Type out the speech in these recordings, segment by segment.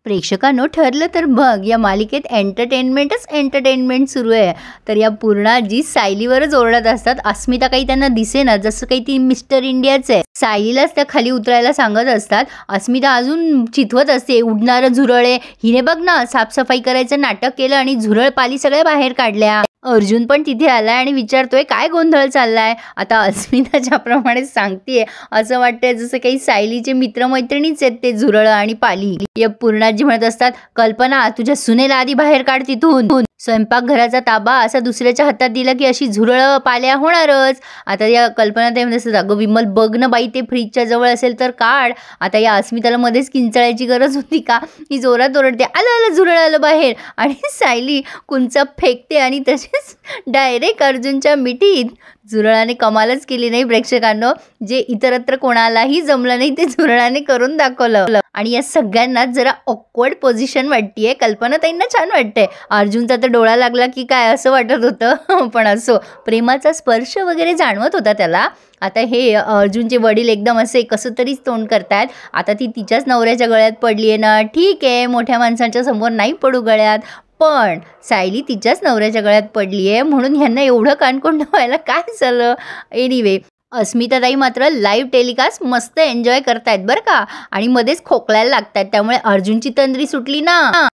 प्रेक्षकांनो, ठरलं तर बघ, या मालिकेत एंटरटेनमेंटच एंटरटेनमेंट सुरू आहे. तर या पूर्ण आजी सायलीवरच ओरडत असतात. अस्मिता काही त्यांना दिसेना, जसं काही ती मिस्टर इंडियाच आहे. सायलीलाच त्या खाली उतरायला सांगत असतात. अस्मिता अजून चिथवत असते, उडणारं झुरळ आहे, हिने बघ ना साफसफाई करायचं नाटक केलं आणि झुरळ पाली सगळ्या बाहेर काढल्या. अर्जुन पण तिथे आलाय आणि विचारतोय काय गोंधळ चाललाय. आता अस्मिता ज्याप्रमाणे सांगतेय असं वाटतंय जसं काही सायलीचे मित्रमैत्रिणीच आहेत ते झुरळ आणि पाली. या पूर्णाजी म्हणत असतात, कल्पना तुझ्या सुनेला आधी बाहेर काढ तिथून. स्वयंपाकघराचा ताबा असा दुसऱ्याच्या हातात दिला की अशी झुरळ पाल्या होणारच. आता या कल्पना ते म्हणत असतात, अगं विमल बघ ना बाई, ते फ्रीजच्या जवळ असेल तर काढ. आता या अस्मिताला मध्येच किंचाळायची गरज होती का? ही जोरात ओरडते, आलं आलं झुरळ आलं बाहेर. आणि सायली कुंचा फेकते आणि तसेच डायरेक्ट अर्जुनच्या मिठीत. झुरळाने कमालच केली नाही प्रेक्षकांनो, जे इतरत्र कोणालाही जमलं नाही ते झुरळाने करून दाखवलं. आणि या सगळ्यांना जरा ऑकवर्ड पोझिशन वाटतीये. कल्पनाताईंना छान वाटतंय, अर्जुनचा तर डोळा लागला की काय असं वाटत होतं. पण असो, प्रेमाचा स्पर्श वगैरे जाणवत होता त्याला. आता हे अर्जुनचे वडील एकदम असे कसं तरीच तोंड करतायत. आता ती तिच्याच नवऱ्याच्या गळ्यात पडली आहे ना, ठीक आहे मोठ्या माणसांच्या समोर नाही पडू गळ्यात, पण सायली तिच्याच नवऱ्याच्या गळ्यात पडली आहे म्हणून ह्यांना एवढं कानकोंड व्हायला काय झालं. एनिवे, अस्मिताताई मात्र लाईव्ह टेलिकास्ट मस्त एन्जॉय करतायत बरं का, आणि मध्येच खोकलायला लागतात. त्यामुळे अर्जुनची तंद्री सुटली ना.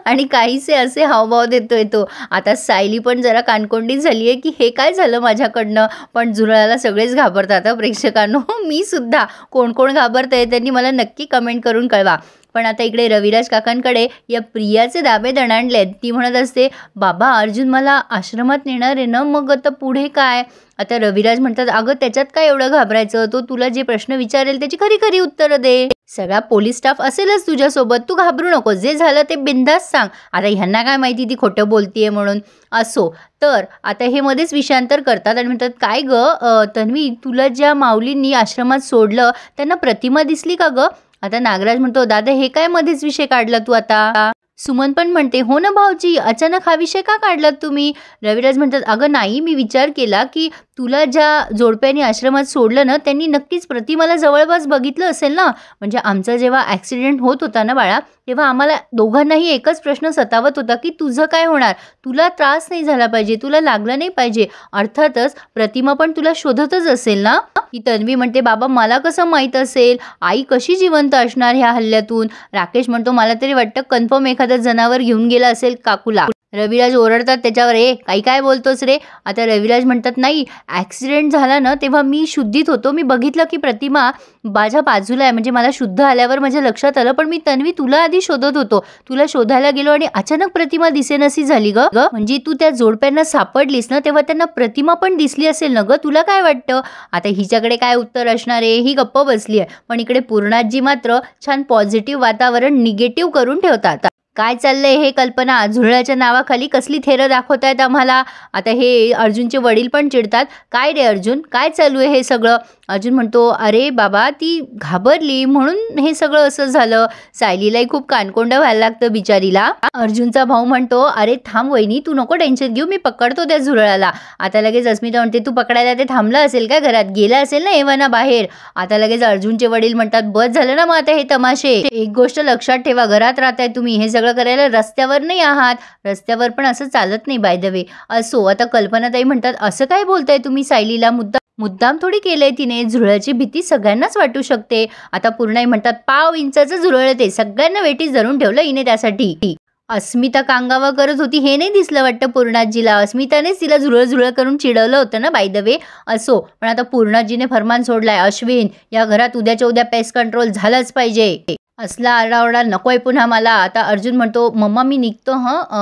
आणि काहीसे असे हावभाव देतोय तो. आता सायली पण जरा कानकोंडी झाली आहे की हे काय झालं माझ्याकडनं. पण झुरळाला सगळेच घाबरतात प्रेक्षकांनो, मी सुद्धा. कोण कोण घाबरतंय त्यांनी मला नक्की कमेंट करून कळवा. पण आता इकडे रविराज काकांकडे या प्रियाचे दाबे दणाणलेत. ती म्हणत असते, बाबा अर्जुन मला आश्रमात नेणार आहे ना, मग आता पुढे काय. आता रविराज म्हणतात, अगं त्याच्यात काय एवढं घाबरायचं, तो तुला जे प्रश्न विचारेल त्याची खरी खरी उत्तरं दे. सगळा पोलीस स्टाफ असेलच तुझ्यासोबत, तू घाबरू नको, जे झालं ते बिंदास सांग. आता ह्यांना काय माहिती ती खोटं बोलतीये म्हणून. असो, तर आता हे मध्येच विषयांतर करतात आणि म्हणतात, काय ग तन्वी, तुला ज्या माऊलींनी आश्रमात सोडलं त्यांना प्रतिमा दिसली का ग. आता नागराज म्हणतो, दादा हे काय मध्येच विषय काढला तू आता. सुमन पण म्हणते, हो ना भाऊजी, अचानक हा विषय का काढलात तुम्ही. रविराज म्हणतात, अगं नाही, मी विचार केला की तुला ज्या जोडप्याने आश्रमात सोडलं ना त्यांनी नक्कीच प्रतिमाला जवळपास बघितलं असेल ना. म्हणजे आमचा जेव्हा ॲक्सिडेंट होत होता ना बाळा, तेव्हा आम्हाला दोघांनाही एकच प्रश्न सतावत होता की तुझं काय होणार, तुला त्रास नाही झाला पाहिजे, तुला लागलं नाही पाहिजे. अर्थातच प्रतिमा पण तुला शोधतच असेल ना. की तन्वी म्हणते, बाबा मला कसं माहीत असेल, आई कशी जिवंत असणार ह्या हल्ल्यातून. राकेश म्हणतो, मला तरी वाटतं कन्फर्म एखादं जनावर घेऊन गेलं असेल काकूला. रविराज ओरडतात त्याच्यावर, काही काय बोलतोस रे. आता रविराज म्हणतात, नाही ॲक्सिडेंट झाला ना तेव्हा मी शुद्धीत होतो, मी बघितलं की प्रतिमा माझ्या बाजूला आहे. म्हणजे मला शुद्ध आल्यावर माझ्या लक्षात आलं, पण मी तन्वी तुला आधी शोधत होतो, तुला शोधायला गेलो आणि अचानक प्रतिमा दिसेनशी झाली ग. म्हणजे तू त्या जोडप्यांना सापडलीस ना तेव्हा त्यांना प्रतिमा पण दिसली असेल ना ग, तुला काय वाटतं. आता हिच्याकडे काय उत्तर असणार आहे, ही गप्प बसली आहे. पण इकडे पूर्णाजी मात्र छान पॉझिटिव्ह वातावरण निगेटिव्ह करून ठेवतात. काय चाललंय हे कल्पना, झुरळाच्या नावाखाली कसली थेरं दाखवतायत आम्हाला. आता हे अर्जुनचे वडील पण चिडतात, काय रे अर्जुन, काय चालू आहे हे सगळं. अर्जुन म्हणतो, अरे बाबा ती घाबरली म्हणून हे सगळं असं झालं. सायलीलाही खूप कानकोंड व्हायला लागतं बिचारीला. अर्जुनचा भाऊ म्हणतो, अरे थांब वहिनी, तू नको टेन्शन घेऊ, मी पकडतो त्या झुरळाला. आता लगेच अस्मिता म्हणते, तू पकडायला ते थांबलं असेल का घरात, गेला असेल ना एव्हाना बाहेर. आता लगेच अर्जुनचे वडील म्हणतात, बस झालं ना मग आता हे तमाशे. एक गोष्ट लक्षात ठेवा, घरात राहताय तुम्ही, हे सगळं करायला रस्त्यावर नाही आहात. रस्त्यावर पण असं चालत नाही बाय द वे. असो, आता कल्पनाताई म्हणतात, असं काय बोलताय तुम्ही, सायलीला मुद्दाम थोडी केलंय तिने, झुरळाची भीती सगळ्यांनाच वाटू शकते. आता पूर्णाई म्हणतात, पाव इंचाचं झुरळ ते, सगळ्यांना वेटीस धरून ठेवलं हिने त्यासाठी. अस्मिता कांगावा करत होती हे नाही दिसलं वाटतं पूर्णाजीला. अस्मितानेच तिला झुरळ करून चिडवलं होतं ना बाय द वे. असो, पण आता पूर्णाजीने फरमान सोडलाय, अश्विन या घरात उद्याच्या उद्या पेस्ट कंट्रोल झालंच पाहिजे, असला आरडाओरडा नकोय पुन्हा मला. आता अर्जुन म्हणतो, मम्मा मी निघतो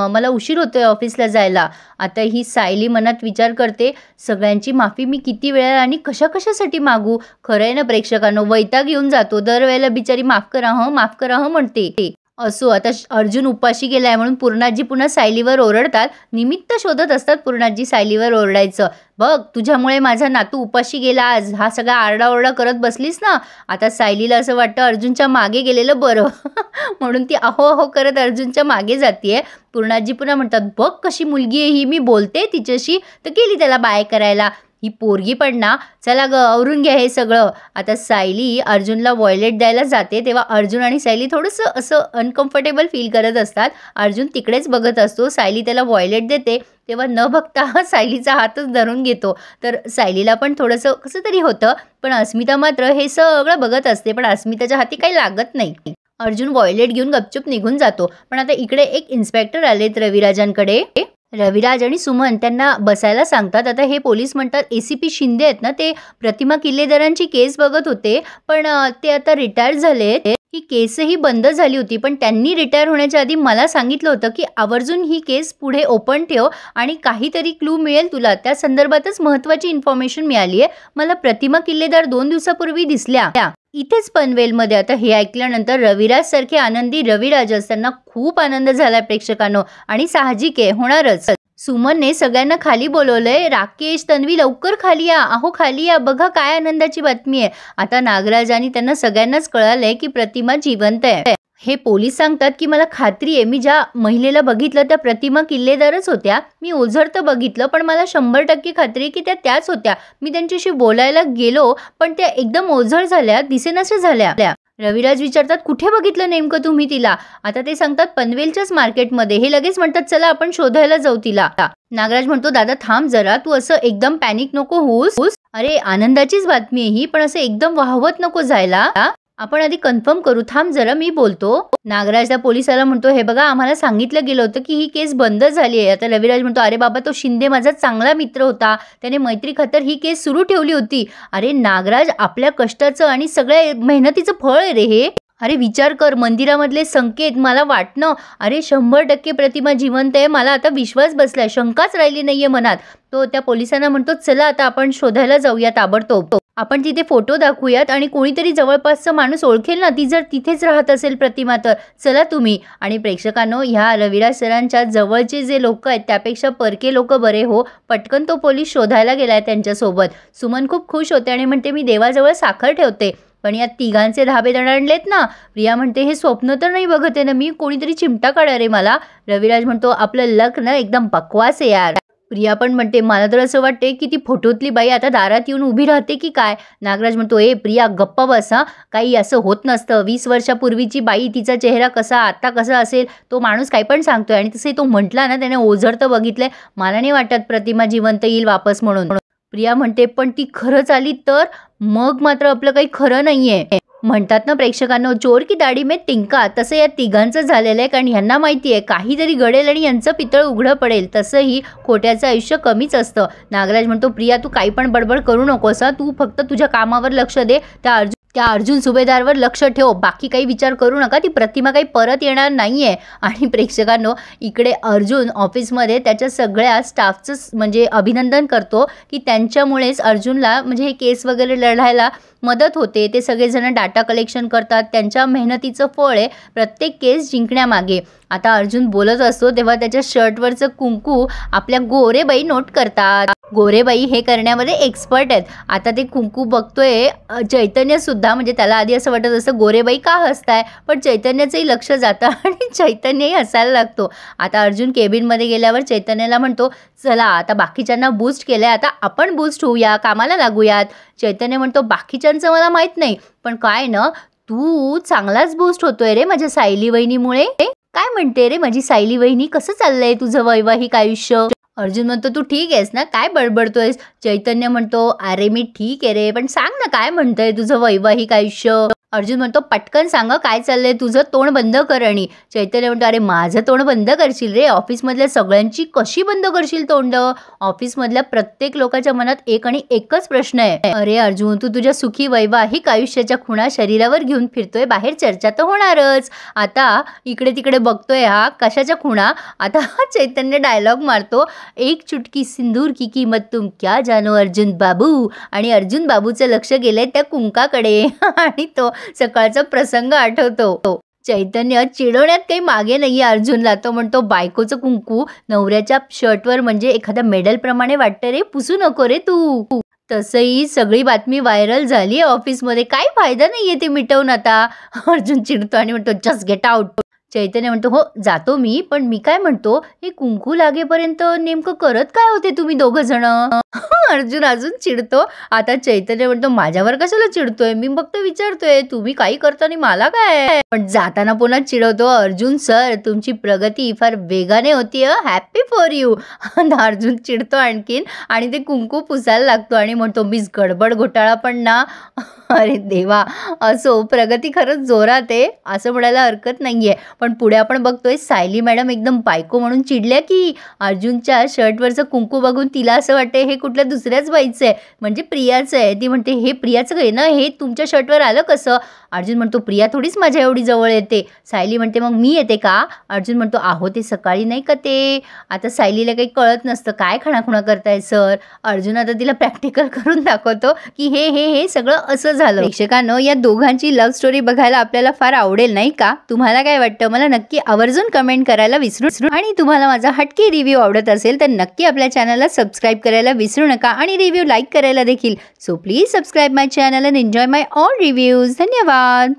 मला उशीर होतोय ऑफिसला जायला. आता ही सायली मनात विचार करते, सगळ्यांची माफी मी किती वेळा आणि कशासाठी मागू. खरं आहे ना प्रेक्षकांनो, वैताग येऊन जातो दरवेळेला, बिचारी माफ करा म्हणते. असो, आता अर्जुन उपाशी गेलाय म्हणून पूर्णाजी पुन्हा सायलीवर ओरडतात. निमित्त शोधत असतात पूर्णाजी सायलीवर ओरडायचं. बघ तुझ्यामुळे माझा नातू उपाशी गेला आज, हा सगळा आरडाओरडा करत बसलीस ना. आता सायलीला असं वाटतं अर्जुनच्या मागे गेलेलं बरं. म्हणून ती अहो करत अर्जुनच्या मागे जातीये. पूर्णाजी पुन्हा म्हणतात, बघ कशी मुलगी आहे ही, मी बोलते तिच्याशी तर गेली त्याला बाय करायला. ही पोरगी पण ना, चला ग आवरून घ्या हे सगळं. आता सायली अर्जुनला वॉयलेट द्यायला जाते तेव्हा अर्जुन आणि सायली थोडंसं असं अनकम्फर्टेबल फील करत असतात. अर्जुन तिकडेच बघत असतो. सायली त्याला वॉयलेट देते तेव्हा न बघता सायलीचा हातच धरून घेतो. तर सायलीला पण थोडंसं कसं तरी होतं, पण अस्मिता मात्र हे सगळं बघत असते. पण अस्मिताच्या हाती काही लागत नाही. अर्जुन वॉयलेट घेऊन गपचूप निघून जातो. पण आता इकडे एक इन्स्पेक्टर आलेत रविराजांकडे. रविराज आणि सुमन त्यांना बसायला सांगतात. आता हे पोलीस म्हणतात ACP शिंदे आहेत ना, ते प्रतिमा किल्लेदारांची केस बघत होते, पण ते आता रिटायर झाले. ही केसही बंद झाली होती, पण त्यांनी रिटायर होण्याच्या आधी मला सांगितलं होतं की आवर्जून ही केस पुढे ओपन ठेव आणि काहीतरी क्लू मिळेल तुला. त्या संदर्भातच महत्त्वाची इन्फॉर्मेशन मिळाली आहे. मला प्रतिमा किल्लेदार 2 दिवसापूर्वी दिसल्या इथेच पनवेलमध्ये. आता हे ऐकल्यानंतर रविराज सारखे आनंदी रविराज असताना खूप आनंद झाला प्रेक्षकांनो, आणि साहजिक आहे होणारच. सुमनने सगळ्यांना खाली बोलवलंय. राकेश, तन्वी लवकर खाली या, अहो खाली या, बघा काय आनंदाची बातमी आहे. आता नागराज आणि त्यांना सगळ्यांनाच कळालंय की प्रतिमा जिवंत आहे. हे पोलीस सांगतात की मला खात्री आहे मी ज्या महिलेला बघितलं त्या प्रतिमा किल्लेदारच होत्या. मी ओझर तर बघितलं, पण मला 100% खात्री आहे की त्या त्याच होत्या. मी त्यांच्याशी बोलायला गेलो पण त्या एकदम ओझर झाल्या, दिसेनाशा झाल्या. रविराज विचारतात कुठे बघितलं नेमकं तुम्ही तिला. आता ते सांगतात पनवेलच्याच मार्केटमध्ये. हे लगेच म्हणतात चला आपण शोधायला जाऊ तिला. नागराज म्हणतो दादा थांब जरा, तू असं एकदम पॅनिक नको होऊस. अरे आनंदाचीच बातमी आहे ही, पण असं एकदम वाहवत नको जायला. आपण आधी कन्फर्म करू, थांब जरा मी बोलतो. नागराज त्या पोलिसाला म्हणतो हे बघा आम्हाला सांगितलं गेलं होतं की ही केस बंद झाली आहे. आता रविराज म्हणतो अरे बाबा तो शिंदे माझा चांगला मित्र होता, त्याने मैत्री खातर ही केस सुरू ठेवली होती. अरे नागराज आपल्या कष्टाचं आणि सगळ्या मेहनतीचं फळ आहे रे हे. अरे विचार कर, मंदिरामधले संकेत, मला वाटणं, अरे 100% प्रतिमा जिवंत आहे. मला आता विश्वास बसलाय, शंकाच राहिली नाहीये मनात. तो त्या पोलिसांना म्हणतो चला आता आपण शोधायला जाऊया ताबडतोब. आपण तिथे फोटो दाखवूयात आणि कोणीतरी जवळपासचा माणूस ओळखेल ना, ती जर तिथेच राहत असेल प्रतिमा तर चला तुम्ही. आणि प्रेक्षकांनो ह्या रविराज सरांच्या जवळचे जे लोक आहेत त्यापेक्षा परके लोक बरे हो. पटकन तो पोलीस शोधायला गेलाय त्यांच्यासोबत. सुमन खूप खुश होते आणि म्हणते मी देवाजवळ साखर ठेवते, पण या तिघांचे धाबे दणाणलेत ना. प्रिया म्हणते हे स्वप्न तर नाही बघत आहे ना मी, कोणीतरी चिमटा काढा रे मला. रविराज म्हणतो आपलं लक ना एकदम बकवास आहे यार. प्रिया पण म्हणते मला तर असं वाटते की ती फोटोतली बाई आता दारात येऊन उभी राहते की काय. नागराज म्हणतो ए प्रिया गप्पा बस हा, काही असं होत नसतं. 20 वर्षापूर्वीची बाई, तिचा चेहरा कसा आता कसा असेल, तो माणूस काही पण सांगतोय. आणि तसे तो म्हटला ना त्याने ओझर तर बघितलंय, मला नाही वाटत प्रतिमा जिवंत येईल वापस म्हणून. प्रिया म्हणते पण ती खरंच आली तर मग मात्र आपलं काही खरं नाहीये. म्हणतात ना प्रेक्षकांनो चोर की दाढी में तिंका, तसं या तिघांचं झालेलं आहे. कारण ह्यांना माहिती आहे काहीतरी घडेल आणि यांचं पितळ उघडं पडेल. तसंही खोट्याचं आयुष्य कमीच असतं. नागराज म्हणतो प्रिया तू काही पण बडबड करू नकोस, तू फक्त तुझ्या कामावर लक्ष दे. त्या अर्जुन सुभेदारवर लक्ष ठेव, बाकी काही विचार करू नका. ती प्रतिमा काही परत येणार नाहीये. आणि प्रेक्षकांनो इकडे अर्जुन ऑफिसमध्ये त्याच्या सगळ्या स्टाफचं म्हणजे अभिनंदन करतो की त्यांच्यामुळेच अर्जुनला म्हणजे हे केस वगैरे लढायला मदत होते. ते सगळेजण डाटा कलेक्शन करतात, त्यांच्या मेहनतीचं फळ आहे प्रत्येक केस जिंकण्यामागे. आता अर्जुन बोलत असतो तेव्हा त्याच्या शर्टवरचं कुंकू आपल्या गोरेबाई नोट करतात. गोरेबाई हे करण्यामध्ये एक्सपर्ट आहेत. आता ते कुंकू बघतोय चैतन्य सुद्धा, म्हणजे त्याला आधी असं वाटत असतं गोरेबाई का हसताय, पण चैतन्याचंही लक्ष जातं आणि चैतन्यही हसायला लागतो. आता अर्जुन केबिनमध्ये गेल्यावर चैतन्याला म्हणतो चला आता बाकीच्यांना बूस्ट केलंय, आता आपण बूस्ट होऊया, कामाला लागूयात. चैतन्य म्हणतो बाकीच्यांचं मला माहित नाही, पण काय ना तू चांगलाच बूस्ट होतोय रे माझ्या सायली वहिनीमुळे. काय म्हणते रे माझी सायली वहिनी, कसं चाललंय तुझं वैवाहिक आयुष्य. अर्जुन म्हणतो तू ठीक आहेस ना, काय बडबडतोयस. चैतन्य म्हणतो अरे मी ठीक आहे रे, पण सांग ना काय म्हणतंय तुझं वैवाहिक आयुष्य. अर्जुन म्हणतो पटकन सांग काय चाललंय तुझं, तोंड बंद कर. आणि चैतन्य म्हणतो अरे माझं तोंड बंद करशील रे, ऑफिसमधल्या सगळ्यांची कशी बंद करशील तोंड. ऑफिसमधल्या प्रत्येक लोकांच्या मनात एक आणि एकच प्रश्न आहे. अरे अर्जुन तू तुझ्या सुखी वैवाहिक आयुष्याच्या खुणा शरीरावर घेऊन फिरतोय, बाहेर चर्चा तर होणारच. आता इकडे तिकडे बघतोय हा कशाच्या खुणा. आता चैतन्य डायलॉग मारतो एक चुटकी सिंदूर की किंमत तुम क्या जानो अर्जुन बाबू. आणि अर्जुन बाबूचं लक्ष गेलंय त्या कुंकाकडे आणि तो सकाळचा प्रसंग आठवतो. चैतन्य चिडवण्यात काही मागे नाहीये अर्जुनला. तो म्हणतो बायकोचं कुंकू नवऱ्याच्या शर्टवर म्हणजे एखाद्या मेडल प्रमाणे वाटतं रे, पुसू नको रे तू. तसंही सगळी बातमी व्हायरल झाली आहे ऑफिसमध्ये, काही फायदा नाहीये ते मिटवून. आता अर्जुन चिडतो आणि म्हणतो जस्ट गेट आउट. चैतन्य म्हणतो, हो जातो मी, पण मी काय म्हणतो, हे कुंकू लागेपर्यंत नेमकं करत काय होते तुम्ही दोघं जण? अर्जुन अजून चिडतो. आता चैतन्य म्हणतो, माझ्यावर कशाला चिडतोय, मी फक्त विचारतोय, तुम्ही काही करता आणि मला काय? पण जाताना पुन्हा चिडवतो, अर्जुन सर तुमची प्रगती फार वेगाने होतीये, हॅपी फॉर यू. अर्जुन चिडतो आणखीन आणि ते कुंकू पुसायला लागतो आणि म्हणतो, मीच गडबड घोटाळा पण ना. अरे देवा, असो प्रगती खरंच जोरात आहे असं म्हणायला हरकत नाहीये. पण पुढे आपण बघतोय सायली मॅडम एकदम बायको म्हणून चिडल्या की अर्जुनच्या शर्टवरचं कुंकू बघून तिला असं वाटते हे कुठल्या दुसऱ्याच बाईचं आहे, म्हणजे प्रियाचं आहे. ती म्हणते, हे प्रियाचं आहे ना, हे तुमच्या शर्टवर आलं कसं? अर्जुन म्हणतो, प्रिया थोडीच माझ्या एवढी जवळ येते. सायली म्हणते, मग मी येते का? अर्जुन म्हणतो, आहो ते सकाळी नाही का ते. आता सायलीला काही कळत नसतं, काय खाणाखुणा करताय सर. अर्जुन आता तिला प्रॅक्टिकल करून दाखवतो की हे हे हे सगळं असं झालं. प्रेक्षकांनो, या दोघांची लव्ह स्टोरी बघायला आपल्याला फार आवडेल नाही का? तुम्हाला काय वाटतं मला नक्की आवर्जून कमेंट करायला विसरू. आणि तुम्हाला माझा हटके रिव्ह्यू आवडत असेल तर नक्की आपल्या चॅनलला सबस्क्राईब करायला विसरू नका आणि रिव्ह्यू लाईक करायला देखील. So please subscribe my channel and enjoy my all reviews. धन्यवाद.